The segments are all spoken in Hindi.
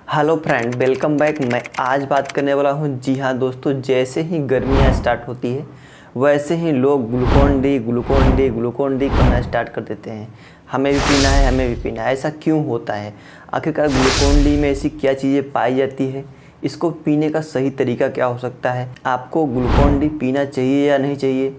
Hello friend, welcome back. मैं आज बात करने वाला हूँ। जी हाँ दोस्तों, जैसे ही गर्मियाँ स्टार्ट होती है वैसे ही लोग ग्लूकॉन डी कहना स्टार्ट कर देते हैं। हमें भी पीना है, हमें भी पीना है। ऐसा क्यों होता है? आखिरकार ग्लूकॉन डी में ऐसी क्या चीज़ें पाई जाती है? इसको पीने का सही तरीका क्या हो सकता है? आपको ग्लूकॉन डी पीना चाहिए या नहीं चाहिए?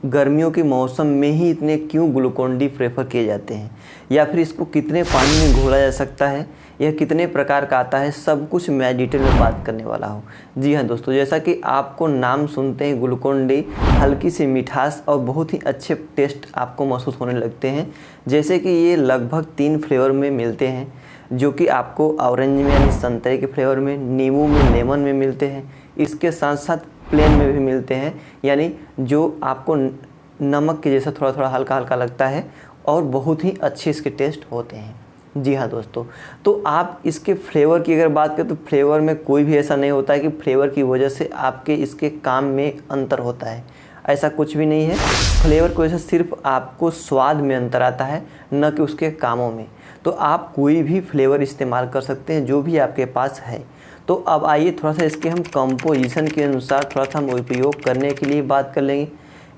गर्मियों के मौसम में ही इतने क्यों ग्लूकॉन डी प्रेफर किए जाते हैं? या फिर इसको कितने पानी में घोला जा सकता है? यह कितने प्रकार का आता है? सब कुछ मैं डिटेल में बात करने वाला हूँ। जी हाँ दोस्तों, जैसा कि आपको नाम सुनते ही ग्लूकॉन डी हल्की सी मिठास और बहुत ही अच्छे टेस्ट आपको महसूस होने लगते हैं। जैसे कि ये लगभग 3 फ्लेवर में मिलते हैं, जो कि आपको ऑरेंज में यानी संतरे के फ्लेवर में, नींबू में, लेमन में मिलते हैं। इसके साथ साथ प्लेन में भी मिलते हैं, यानी जो आपको नमक के जैसा थोड़ा थोड़ा हल्का हल्का लगता है और बहुत ही अच्छे इसके टेस्ट होते हैं। जी हाँ दोस्तों, तो आप इसके फ्लेवर की अगर बात करें तो फ्लेवर में कोई भी ऐसा नहीं होता है कि फ्लेवर की वजह से आपके इसके काम में अंतर होता है। ऐसा कुछ भी नहीं है। फ्लेवर की वजह से सिर्फ आपको स्वाद में अंतर आता है, न कि उसके कामों में। तो आप कोई भी फ्लेवर इस्तेमाल कर सकते हैं जो भी आपके पास है। तो अब आइए थोड़ा सा इसके हम कंपोजिशन के अनुसार थोड़ा सा हम उपयोग करने के लिए बात कर लेंगे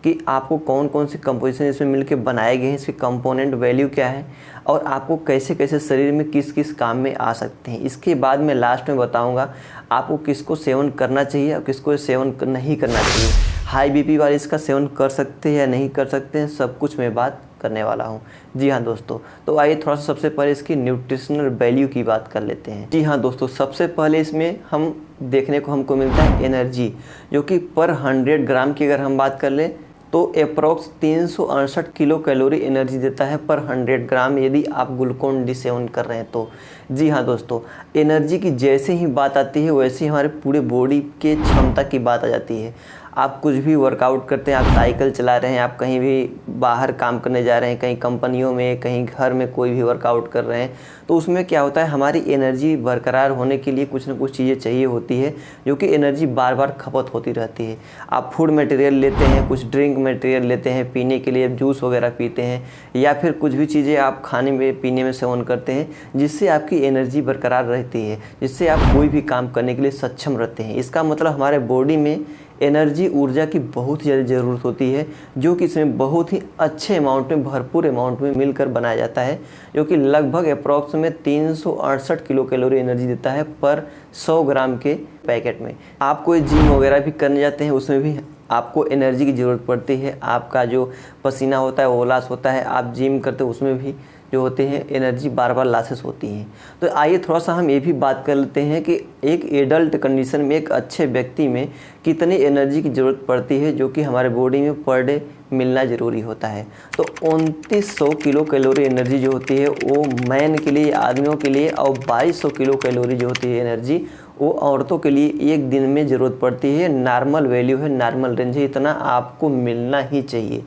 कि आपको कौन कौन सी कंपोजिशन इसमें मिलकर बनाए गए हैं, इसके कंपोनेंट वैल्यू क्या है और आपको कैसे कैसे शरीर में किस किस काम में आ सकते हैं। इसके बाद मैं लास्ट में बताऊंगा आपको किसको सेवन करना चाहिए और किसको सेवन नहीं करना चाहिए। हाई बीपी वाले इसका सेवन कर सकते हैं या नहीं कर सकते हैं, सब कुछ मैं बात करने वाला हूँ। जी हाँ दोस्तों, तो आइए थोड़ा सा सबसे पहले इसकी न्यूट्रिशनल वैल्यू की बात कर लेते हैं। जी हाँ दोस्तों, सबसे पहले इसमें हम देखने को हमको मिलता है एनर्जी, जो कि पर 100 ग्राम की अगर हम बात कर लें तो अप्रॉक्स 368 किलो कैलोरी एनर्जी देता है पर 100 ग्राम, यदि आप ग्लूकॉन डी सेवन कर रहे हैं तो। जी हाँ दोस्तों, एनर्जी की जैसे ही बात आती है वैसे ही हमारे पूरे बॉडी के क्षमता की बात आ जाती है। आप कुछ भी वर्कआउट करते हैं, आप साइकिल चला रहे हैं, आप कहीं भी बाहर काम करने जा रहे हैं, कहीं कंपनियों में, कहीं घर में कोई भी वर्कआउट कर रहे हैं, तो उसमें क्या होता है, हमारी एनर्जी बरकरार होने के लिए कुछ ना कुछ चीज़ें चाहिए होती है, जो कि एनर्जी बार बार खपत होती रहती है। आप फूड मटेरियल लेते हैं, कुछ ड्रिंक मटेरियल लेते हैं पीने के लिए, जूस वगैरह पीते हैं, या फिर कुछ भी चीज़ें आप खाने में पीने में सेवन करते हैं जिससे आपकी एनर्जी बरकरार रहती है, जिससे आप कोई भी काम करने के लिए सक्षम रहते हैं। इसका मतलब हमारे बॉडी में एनर्जी, ऊर्जा की बहुत ज़्यादा ज़रूरत होती है, जो कि इसमें बहुत ही अच्छे अमाउंट में, भरपूर अमाउंट में मिलकर बनाया जाता है, जो कि लगभग अप्रॉक्स में 368 किलो कैलोरी एनर्जी देता है पर 100 ग्राम के पैकेट में। आप कोई जिम वगैरह भी करने जाते हैं, उसमें भी आपको एनर्जी की ज़रूरत पड़ती है। आपका जो पसीना होता है वो लॉस होता है, आप जिम करते हो उसमें भी जो होते हैं एनर्जी बार बार लॉसेस होती हैं। तो आइए थोड़ा सा हम ये भी बात कर लेते हैं कि एक एडल्ट कंडीशन में, एक अच्छे व्यक्ति में कितनी एनर्जी की ज़रूरत पड़ती है, जो कि हमारे बॉडी में पर डे मिलना ज़रूरी होता है। तो 2900 किलो कैलोरी एनर्जी जो होती है वो मैन के लिए, आदमियों के लिए, और 2200 किलो कैलोरी जो होती है एनर्जी वो औरतों के लिए एक दिन में ज़रूरत पड़ती है। नॉर्मल वैल्यू है, नॉर्मल रेंज है, इतना आपको मिलना ही चाहिए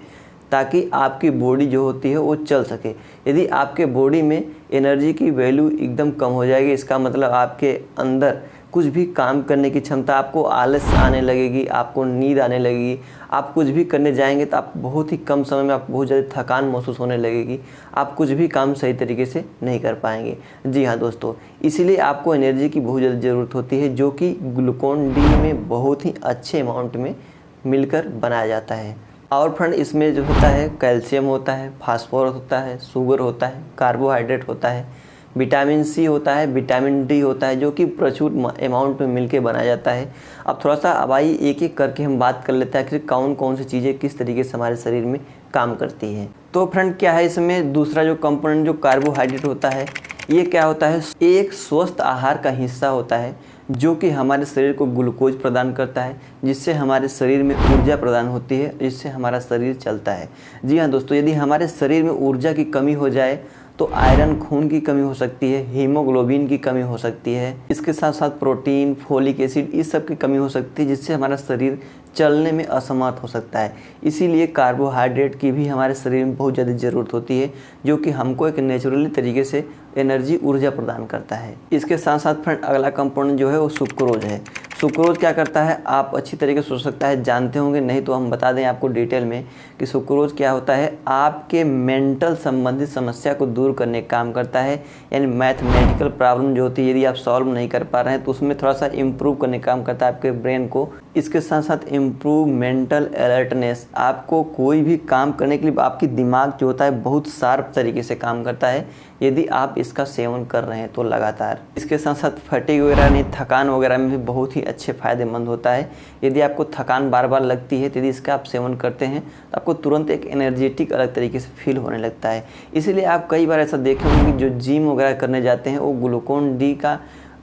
ताकि आपकी बॉडी जो होती है वो चल सके। यदि आपके बॉडी में एनर्जी की वैल्यू एकदम कम हो जाएगी, इसका मतलब आपके अंदर कुछ भी काम करने की क्षमता, आपको आलस आने लगेगी, आपको नींद आने लगेगी, आप कुछ भी करने जाएंगे तो आप बहुत ही कम समय में आपको बहुत ज़्यादा थकान महसूस होने लगेगी, आप कुछ भी काम सही तरीके से नहीं कर पाएंगे। जी हाँ दोस्तों, इसीलिए आपको एनर्जी की बहुत ज़्यादा ज़रूरत होती है, जो कि ग्लूकॉन डी में बहुत ही अच्छे अमाउंट में मिलकर बनाया जाता है। और फ्रेंड, इसमें जो होता है कैल्शियम होता है, फास्फोरस होता है, शुगर होता है, कार्बोहाइड्रेट होता है, विटामिन सी होता है, विटामिन डी होता है, जो कि प्रचुर अमाउंट में मिलके बनाया जाता है। अब थोड़ा सा अब आइए एक एक करके हम बात कर लेते हैं कि कौन कौन सी चीज़ें किस तरीके से हमारे शरीर में काम करती हैं। तो फ्रेंड क्या है, इसमें दूसरा जो कंपोनेंट जो कार्बोहाइड्रेट होता है, ये क्या होता है, एक स्वस्थ आहार का हिस्सा होता है, जो कि हमारे शरीर को ग्लूकोज प्रदान करता है, जिससे हमारे शरीर में ऊर्जा प्रदान होती है, जिससे हमारा शरीर चलता है। जी हाँ दोस्तों, यदि हमारे शरीर में ऊर्जा की कमी हो जाए तो आयरन, खून की कमी हो सकती है, हीमोग्लोबिन की कमी हो सकती है, इसके साथ साथ प्रोटीन, फोलिक एसिड, इस सब की कमी हो सकती है, जिससे हमारा शरीर चलने में असमर्थ हो सकता है। इसीलिए कार्बोहाइड्रेट की भी हमारे शरीर में बहुत ज़्यादा ज़रूरत होती है, जो कि हमको एक नेचुरली तरीके से एनर्जी, ऊर्जा प्रदान करता है। इसके साथ साथ फ्रेंड अगला कंपोनेंट जो है वो सुक्रोज है। सुक्रोज क्या करता है आप अच्छी तरीके से सोच सकता है जानते होंगे, नहीं तो हम बता दें आपको डिटेल में कि सुक्रोज क्या होता है। आपके मेंटल संबंधित समस्या को दूर करने का काम करता है, यानी मैथमेटिकल प्रॉब्लम जो होती है यदि आप सॉल्व नहीं कर पा रहे हैं तो उसमें थोड़ा सा इम्प्रूव करने का काम करता है आपके ब्रेन को। इसके साथ साथ इम्प्रूव मेंटल अलर्टनेस, आपको कोई भी काम करने के लिए आपकी दिमाग जो होता है बहुत शार्प तरीके से काम करता है यदि आप इसका सेवन कर रहे हैं तो लगातार। इसके साथ साथ फटीग वगैरह नहीं, थकान वगैरह में भी बहुत ही अच्छे फ़ायदेमंद होता है। यदि आपको थकान बार बार लगती है तो यदि इसका आप सेवन करते हैं तो आपको तुरंत एक एनर्जेटिक अलग तरीके से फील होने लगता है। इसीलिए आप कई बार ऐसा देखे होंगे कि जो जिम वगैरह करने जाते हैं वो ग्लूकोन डी का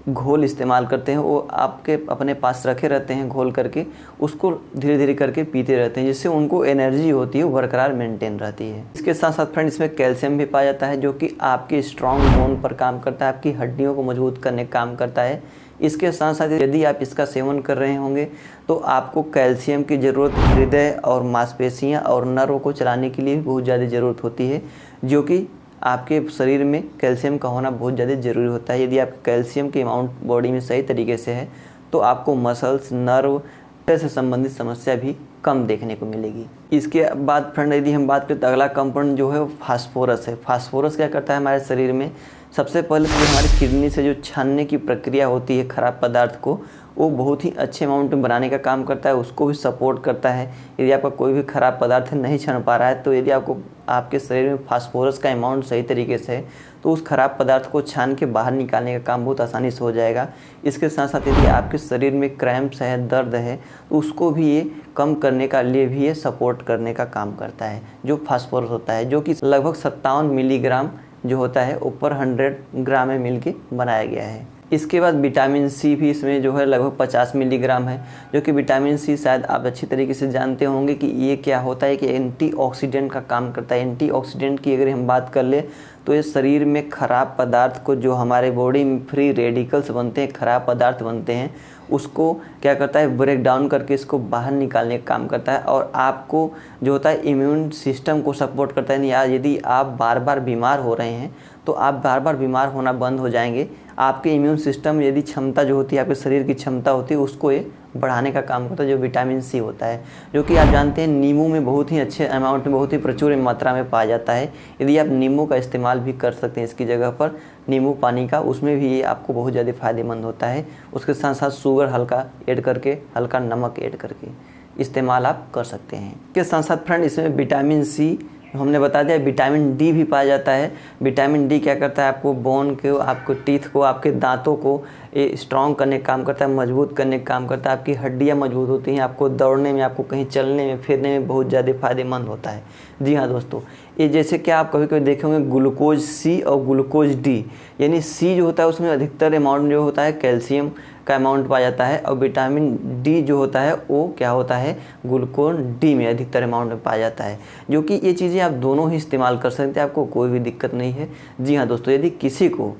घोल इस्तेमाल करते हैं, वो आपके अपने पास रखे रहते हैं घोल करके, उसको धीरे धीरे करके पीते रहते हैं, जिससे उनको एनर्जी होती है वो बरकरार मेंटेन रहती है। इसके साथ साथ फ्रेंड इसमें कैल्शियम भी पाया जाता है जो कि आपके स्ट्रॉन्ग बोन पर काम करता है, आपकी हड्डियों को मजबूत करने का काम करता है। इसके साथ साथ यदि आप इसका सेवन कर रहे होंगे तो आपको कैल्शियम की ज़रूरत हृदय और मांसपेशियाँ और नर्व को चलाने के लिए भी बहुत ज़्यादा ज़रूरत होती है, जो कि आपके शरीर में कैल्शियम का होना बहुत ज़्यादा ज़रूरी होता है। यदि आपके कैल्शियम की अमाउंट बॉडी में सही तरीके से है तो आपको मसल्स, नर्व से संबंधित समस्या भी कम देखने को मिलेगी। इसके बाद फ्रेंड यदि हम बात करें तो अगला कंपाउंड जो है वो फास्फोरस है। फास्फोरस क्या करता है हमारे शरीर में, सबसे पहले तो हमारी किडनी से जो छानने की प्रक्रिया होती है खराब पदार्थ को, वो बहुत ही अच्छे अमाउंट में बनाने का काम करता है, उसको भी सपोर्ट करता है। यदि आपका कोई भी खराब पदार्थ नहीं छान पा रहा है तो यदि आपको आपके शरीर में फास्फोरस का अमाउंट सही तरीके से है तो उस खराब पदार्थ को छान के बाहर निकालने का काम बहुत आसानी से हो जाएगा। इसके साथ साथ यदि आपके शरीर में क्रैम्प्स है, दर्द है, तो उसको भी ये कम करने का लिए भी ये सपोर्ट करने का काम करता है जो फास्फोरस होता है, जो कि लगभग 57 मिलीग्राम जो होता है ऊपर 100 ग्राम में मिल के बनाया गया है। इसके बाद विटामिन सी भी इसमें जो है लगभग 50 मिलीग्राम है, जो कि विटामिन सी शायद आप अच्छी तरीके से जानते होंगे कि ये क्या होता है कि एंटीऑक्सीडेंट का काम करता है। एंटीऑक्सीडेंट की अगर हम बात कर ले तो ये शरीर में खराब पदार्थ को, जो हमारे बॉडी में फ्री रेडिकल्स बनते हैं, खराब पदार्थ बनते हैं, उसको क्या करता है ब्रेक डाउन करके इसको बाहर निकालने का काम करता है और आपको जो होता है इम्यून सिस्टम को सपोर्ट करता है। या यदि आप बार बार बीमार हो रहे हैं तो आप बार बार बीमार होना बंद हो जाएंगे। आपके इम्यून सिस्टम यदि क्षमता जो होती है, आपके शरीर की क्षमता होती है, उसको ये बढ़ाने का काम करता है, जो विटामिन सी होता है, जो कि आप जानते हैं नींबू में बहुत ही अच्छे अमाउंट में, बहुत ही प्रचुर मात्रा में पाया जाता है। यदि आप नींबू का इस्तेमाल भी कर सकते हैं इसकी जगह पर, नींबू पानी का, उसमें भी ये आपको बहुत ज़्यादा फ़ायदेमंद होता है। उसके साथ साथ शुगर हल्का ऐड करके, हल्का नमक ऐड करके इस्तेमाल आप कर सकते हैं। इसके साथ साथ फ्रेंड इसमें विटामिन सी हमने बता दिया, विटामिन डी भी पाया जाता है। विटामिन डी क्या करता है, आपको बोन को, आपको टीथ को, आपके दांतों को ये स्ट्रॉन्ग करने का काम करता है, मजबूत करने का काम करता है। आपकी हड्डियां मजबूत होती हैं, आपको दौड़ने में, आपको कहीं चलने में, फिरने में बहुत ज़्यादा फ़ायदेमंद होता है। जी हाँ दोस्तों, ये जैसे कि आप कभी कभी देखे होंगे ग्लूकोज सी और ग्लूकोज डी, यानी सी जो होता है उसमें अधिकतर अमाउंट जो होता है कैल्शियम का अमाउंट पाया जाता है और विटामिन डी जो होता है वो क्या होता है ग्लूकोन डी में अधिकतर अमाउंट में पाया जाता है, जो कि ये चीज़ें आप दोनों ही इस्तेमाल कर सकते हैं, आपको कोई भी दिक्कत नहीं है। जी हाँ दोस्तों, यदि किसी को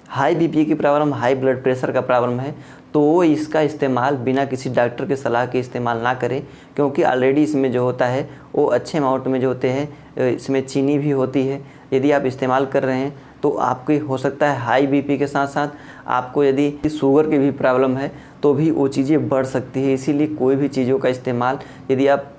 हाई बीपी की प्रॉब्लम, हाई ब्लड प्रेशर का प्रॉब्लम है तो वो इसका इस्तेमाल बिना किसी डॉक्टर के सलाह के इस्तेमाल ना करें, क्योंकि ऑलरेडी इसमें जो होता है वो अच्छे अमाउंट में जो होते हैं, इसमें चीनी भी होती है। यदि आप इस्तेमाल कर रहे हैं तो आपके हो सकता है हाई बीपी के साथ साथ आपको यदि शुगर की भी प्रॉब्लम है तो भी वो चीज़ें बढ़ सकती है। इसीलिए कोई भी चीज़ों का इस्तेमाल, यदि आप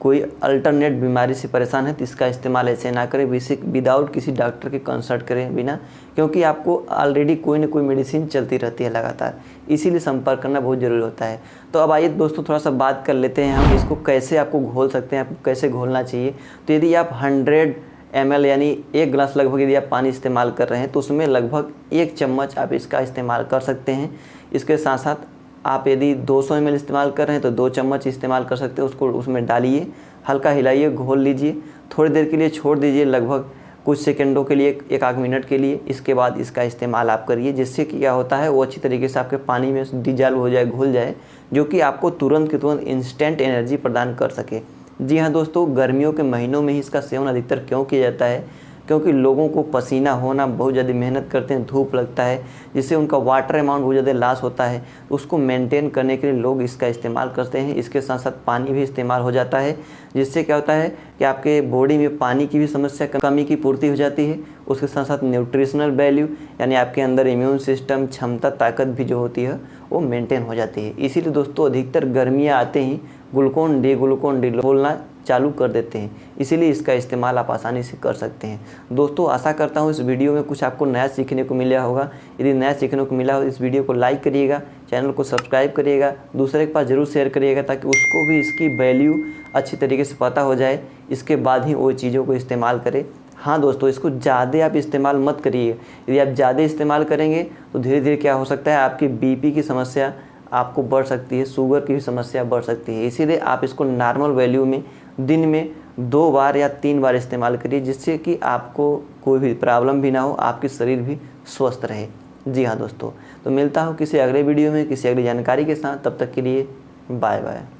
कोई अल्टरनेट बीमारी से परेशान है तो इसका इस्तेमाल ऐसे ना करें, विदाउट किसी डॉक्टर के कंसल्ट करें बिना, क्योंकि आपको ऑलरेडी कोई ना कोई मेडिसिन चलती रहती है लगातार, इसीलिए संपर्क करना बहुत ज़रूरी होता है। तो अब आइए दोस्तों थोड़ा सा बात कर लेते हैं हम इसको कैसे आपको घोल सकते हैं, आपको कैसे घोलना चाहिए। तो यदि आप 100 ml यानी 1 गिलास लगभग यदि आप पानी इस्तेमाल कर रहे हैं तो उसमें लगभग 1 चम्मच आप इसका इस्तेमाल कर सकते हैं। इसके साथ साथ आप यदि 200 ml इस्तेमाल कर रहे हैं तो 2 चम्मच इस्तेमाल कर सकते हैं। उसको उसमें डालिए, हल्का हिलाइए, घोल लीजिए, थोड़ी देर के लिए छोड़ दीजिए, लगभग कुछ सेकंडों के लिए, 1-8 मिनट के लिए। इसके बाद इसका इस्तेमाल आप करिए, जिससे कि क्या होता है वो अच्छी तरीके से आपके पानी में डिजॉल्व हो जाए, घुल जाए, जो कि आपको तुरंत के तुरंत इंस्टेंट एनर्जी प्रदान कर सके। जी हाँ दोस्तों, गर्मियों के महीनों में ही इसका सेवन अधिकतर क्यों किया जाता है, क्योंकि लोगों को पसीना होना, बहुत ज़्यादा मेहनत करते हैं, धूप लगता है, जिससे उनका वाटर अमाउंट बहुत ज़्यादा लॉस होता है। उसको मेंटेन करने के लिए लोग इसका इस्तेमाल करते हैं। इसके साथ साथ पानी भी इस्तेमाल हो जाता है, जिससे क्या होता है कि आपके बॉडी में पानी की भी समस्या, कमी की पूर्ति हो जाती है। उसके साथ साथ न्यूट्रिशनल वैल्यू यानी आपके अंदर इम्यून सिस्टम, क्षमता, ताकत भी जो होती है वो मेंटेन हो जाती है। इसीलिए दोस्तों अधिकतर गर्मियाँ आते ही ग्लूकोन डी बोलना चालू कर देते हैं। इसीलिए इसका इस्तेमाल आप आसानी से कर सकते हैं। दोस्तों आशा करता हूँ इस वीडियो में कुछ आपको नया सीखने को मिला होगा। यदि नया सीखने को मिला हो इस वीडियो को लाइक करिएगा, चैनल को सब्सक्राइब करिएगा, दूसरे के पास ज़रूर शेयर करिएगा, ताकि उसको भी इसकी वैल्यू अच्छी तरीके से पता हो जाए, इसके बाद ही वो चीज़ों को इस्तेमाल करे। हाँ दोस्तों, इसको ज़्यादा आप इस्तेमाल मत करिए। यदि आप ज़्यादा इस्तेमाल करेंगे तो धीरे धीरे क्या हो सकता है, आपकी बीपी की समस्या आपको बढ़ सकती है, शुगर की भी समस्या बढ़ सकती है। इसीलिए आप इसको नॉर्मल वैल्यू में दिन में 2 बार या 3 बार इस्तेमाल करिए, जिससे कि आपको कोई भी प्रॉब्लम भी ना हो, आपकी शरीर भी स्वस्थ रहे। जी हाँ दोस्तों, तो मिलता हूँ किसी अगले वीडियो में किसी अगली जानकारी के साथ। तब तक के लिए बाय बाय।